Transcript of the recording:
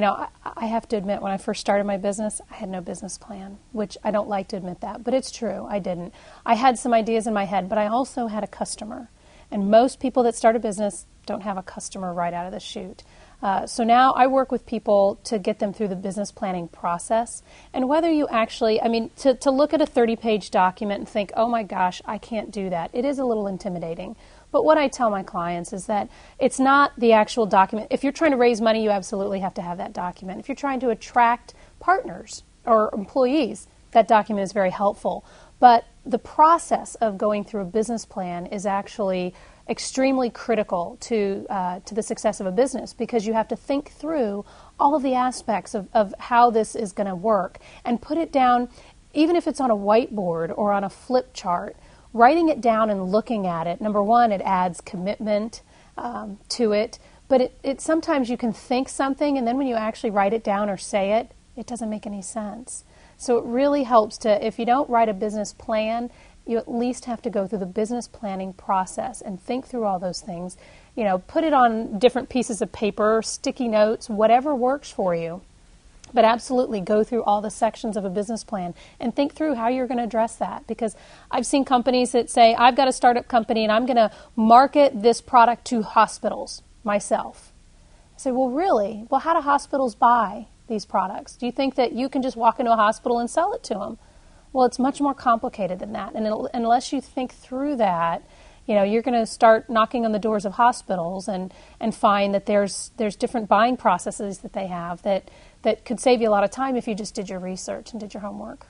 I have to admit, when I first started my business, I had no business plan, which I don't like to admit that, but it's true. I didn't. I had some ideas in my head, but I also had a customer. And most people that start a business don't have a customer right out of the chute. So now I work with people to get them through the business planning process. And whether you actually, to look at a 30-page document and think, oh my gosh, I can't do that, it is a little intimidating. But what I tell my clients is that it's not the actual document. If you're trying to raise money, you absolutely have to have that document. If you're trying to attract partners or employees, that document is very helpful. But the process of going through a business plan is actually extremely critical to the success of a business, because you have to think through all of the aspects of how this is going to work and put it down, even if it's on a whiteboard or on a flip chart. Writing it down and looking at it, number one, it adds commitment to it, but it sometimes you can think something, and then when you actually write it down or say it, it doesn't make any sense. So it really helps to, if you don't write a business plan, you at least have to go through the business planning process and think through all those things. Put it on different pieces of paper, sticky notes, whatever works for you. But absolutely go through all the sections of a business plan and think through how you're going to address that. Because I've seen companies that say, I've got a startup company and I'm going to market this product to hospitals myself. I say, well, really? Well, how do hospitals buy these products? Do you think that you can just walk into a hospital and sell it to them? Well, it's much more complicated than that. And unless you think through that, you're going to start knocking on the doors of hospitals and find that there's different buying processes that they have that could save you a lot of time if you just did your research and did your homework.